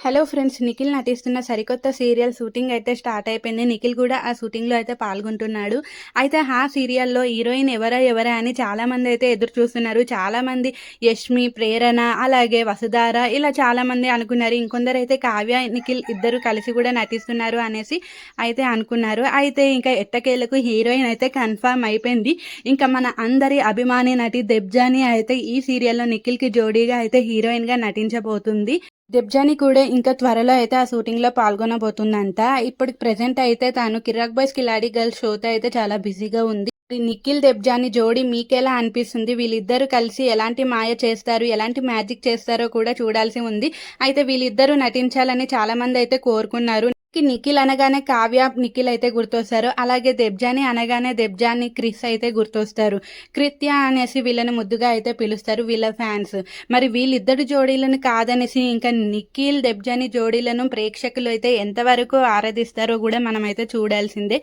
Hello friends, Nikhil నటిస్తున్న సరికొత్త serial shooting అయితే స్టార్ట్ అయిపోయింది. నిఖిల్ కూడా ఆ షూటింగ్లో అయితే పాల్గొంటున్నాడు. అయితే ఆ సీరియల్లో హీరోయిన్ ఎవరా అని చాలామంది అయితే ఎదురు చూస్తున్నారు. చాలామంది యష్మి, ప్రేరణ, అలాగే వసుధార ఇలా చాలామంది అనుకున్నారు. ఇంకొందరు అయితే కావ్య, నిఖిల్ ఇద్దరు కలిసి కూడా నటిస్తున్నారు అనేసి అయితే అనుకున్నారు. అయితే ఇంకా ఎట్టకేలకు హీరోయిన్ అయితే కన్ఫర్మ్ అయిపోయింది. ఇంకా మన అందరి అభిమాని నటి దెబ్జాని అయితే ఈ సీరియల్లో నిఖిల్కి జోడీగా అయితే హీరోయిన్గా నటించబోతుంది. దెబ్జాని కూడా ఇంకా త్వరలో అయితే ఆ షూటింగ్లో పాల్గొనబోతుందంట. ఇప్పుడు ప్రెజెంట్ అయితే తాను కిరాక్ బాయ్స్ కిలాడి గర్ల్స్ షోతో అయితే చాలా బిజీగా ఉంది. నిఖిల్ దెబ్జాని జోడీ మీకెలా అనిపిస్తుంది? వీళ్ళిద్దరూ కలిసి ఎలాంటి మాయ చేస్తారు, ఎలాంటి మ్యాజిక్ చేస్తారో కూడా చూడాల్సి ఉంది. అయితే వీళ్ళిద్దరూ నటించాలని చాలా మంది అయితే కోరుకున్నారు. నిఖిల్ అనగానే కావ్య, నిఖిల్ అయితే గుర్తొస్తారు. అలాగే దెబ్జాని అనగానే దెబ్జాని, క్రిస్ అయితే గుర్తొస్తారు. కృత్య అనేసి వీళ్ళని ముద్దుగా అయితే పిలుస్తారు వీళ్ళ ఫ్యాన్స్. మరి వీళ్ళిద్దరు జోడీలను కాదనేసి ఇంకా నిఖిల్ దెబ్జాని జోడీలను ప్రేక్షకులు అయితే ఎంతవరకు ఆరాధిస్తారో కూడా మనం అయితే చూడాల్సిందే.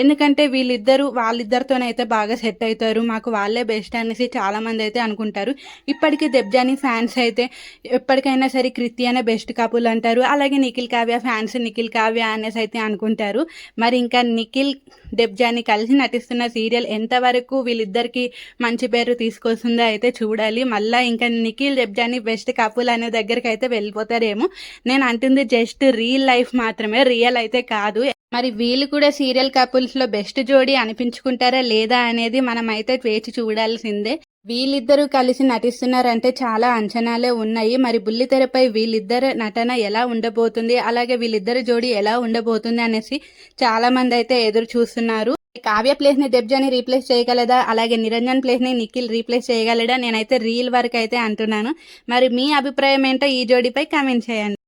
ఎందుకంటే వాళ్ళిద్దరితోనైతే బాగా సెట్ అవుతారు, మాకు వాళ్ళే బెస్ట్ అనేసి చాలామంది అయితే అనుకుంటారు. ఇప్పటికీ దెబ్జాని ఫ్యాన్స్ అయితే ఎప్పటికైనా సరే కృత్యనే బెస్ట్ కపుల్ అంటారు. అలాగే నిఖిల్ కావ్య ఫ్యాన్స్ నిఖిల్ కావ్య అనేసి అయితే అనుకుంటారు. మరి ఇంకా నిఖిల్ దెబ్జాని కలిసి నటిస్తున్న సీరియల్ ఎంతవరకు వీళ్ళిద్దరికి మంచి పేరు తీసుకొస్తుందో అయితే చూడాలి. మళ్ళీ ఇంకా నిఖిల్ దెబ్జాని బెస్ట్ కపుల్ అనే దగ్గరికి అయితే వెళ్ళిపోతారేమో. నేను అంటుంది జస్ట్ రియల్ లైఫ్ మాత్రమే, రియల్ అయితే కాదు. మరి వీళ్ళు కూడా సీరియల్ కపుల్స్లో బెస్ట్ జోడీ అనిపించుకుంటారా లేదా అనేది మనం అయితే వేచి చూడాల్సిందే. వీళ్ళిద్దరూ కలిసి నటిస్తున్నారంటే చాలా అంచనాలే ఉన్నాయి. మరి బుల్లితెరపై వీళ్ళిద్దరు నటన ఎలా ఉండబోతుంది, అలాగే వీళ్ళిద్దరు జోడీ ఎలా ఉండబోతుంది అనేసి చాలా మంది అయితే ఎదురు చూస్తున్నారు. కావ్య ప్లేస్ ని దెబ్జాని రీప్లేస్ చేయగలదా, అలాగే నిరంజన్ ప్లేస్ ని నిఖిల్ రీప్లేస్ చేయగలడా? నేనైతే రీల్ వరకు అయితే అంటున్నాను. మరి మీ అభిప్రాయం ఏంటో ఈ జోడీపై కామెంట్ చేయండి.